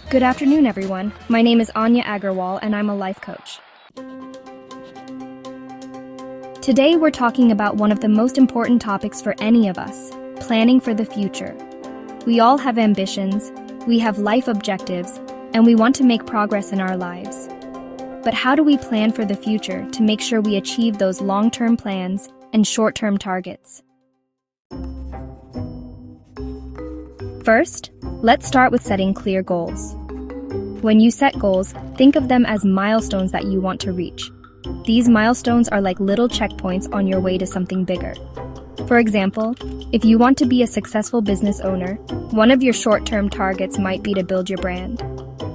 Good afternoon, everyone. My name is Aanya Agarwal, and I'm a life coach. Today, we're talking about one of the most important topics for any of us, planning for the future. We all have ambitions, we have life objectives, and we want to make progress in our lives. But how do we plan for the future to make sure we achieve those long-term plans and short-term targets? First, let's start with setting clear goals. When you set goals, think of them as milestones that you want to reach. These milestones are like little checkpoints on your way to something bigger. For example, if you want to be a successful business owner, one of your short-term targets might be to build your brand.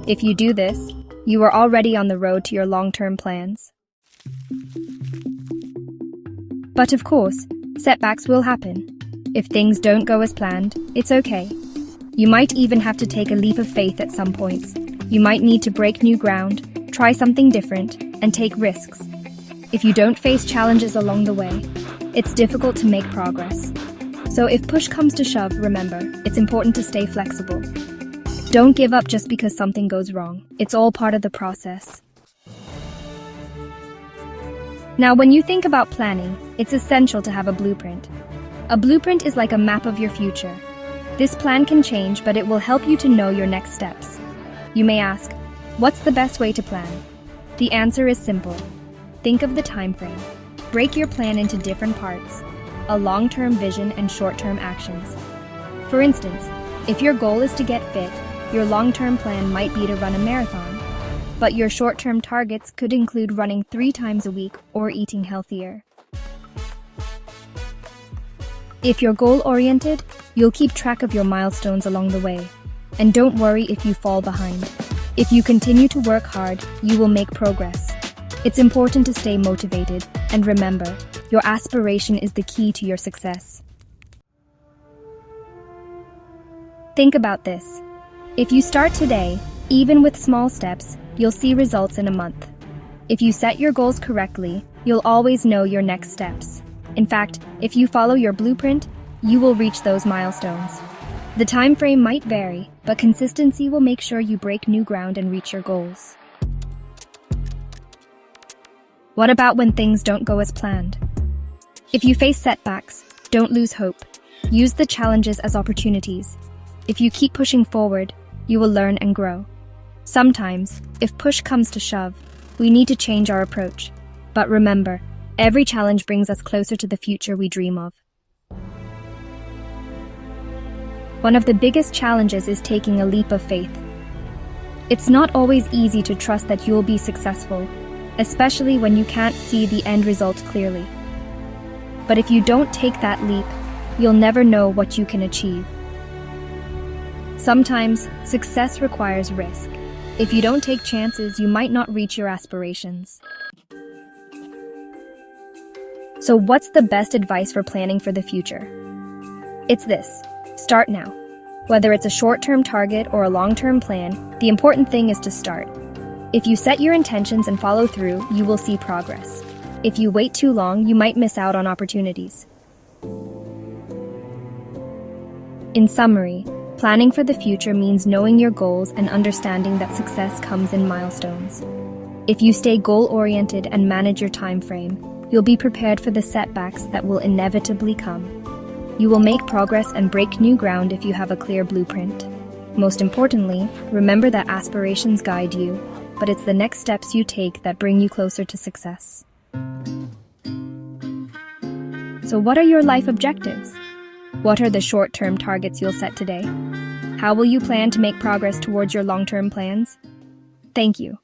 If you do this, you are already on the road to your long-term plans. But of course, setbacks will happen. If things don't go as planned, it's okay. You might even have to take a leap of faith at some points. You might need to break new ground, try something different, and take risks. If you don't face challenges along the way, it's difficult to make progress. So if push comes to shove, remember, it's important to stay flexible. Don't give up just because something goes wrong. It's all part of the process. Now, when you think about planning, it's essential to have a blueprint. A blueprint is like a map of your future. This plan can change, but it will help you to know your next steps. You may ask, what's the best way to plan? The answer is simple. Think of the time frame. Break your plan into different parts, a long-term vision and short-term actions. For instance, if your goal is to get fit, your long-term plan might be to run a marathon, but your short-term targets could include running 3 times a week or eating healthier. If you're goal-oriented, you'll keep track of your milestones along the way. And don't worry if you fall behind. If you continue to work hard, you will make progress. It's important to stay motivated, and remember, your aspiration is the key to your success. Think about this. If you start today, even with small steps, you'll see results in a month. If you set your goals correctly, you'll always know your next steps. In fact, if you follow your blueprint, you will reach those milestones. The time frame might vary, but consistency will make sure you break new ground and reach your goals. What about when things don't go as planned? If you face setbacks, don't lose hope. Use the challenges as opportunities. If you keep pushing forward, you will learn and grow. Sometimes, if push comes to shove, we need to change our approach. But remember, every challenge brings us closer to the future we dream of. One of the biggest challenges is taking a leap of faith. It's not always easy to trust that you'll be successful, especially when you can't see the end result clearly. But if you don't take that leap, you'll never know what you can achieve. Sometimes, success requires risk. If you don't take chances, you might not reach your aspirations. So what's the best advice for planning for the future? It's this: start now. Whether it's a short-term target or a long-term plan, the important thing is to start. If you set your intentions and follow through, you will see progress. If you wait too long, you might miss out on opportunities. In summary, planning for the future means knowing your goals and understanding that success comes in milestones. If you stay goal-oriented and manage your time frame, you'll be prepared for the setbacks that will inevitably come. You will make progress and break new ground if you have a clear blueprint. Most importantly, remember that aspirations guide you, but it's the next steps you take that bring you closer to success. So what are your life objectives? What are the short-term targets you'll set today? How will you plan to make progress towards your long-term plans? Thank you.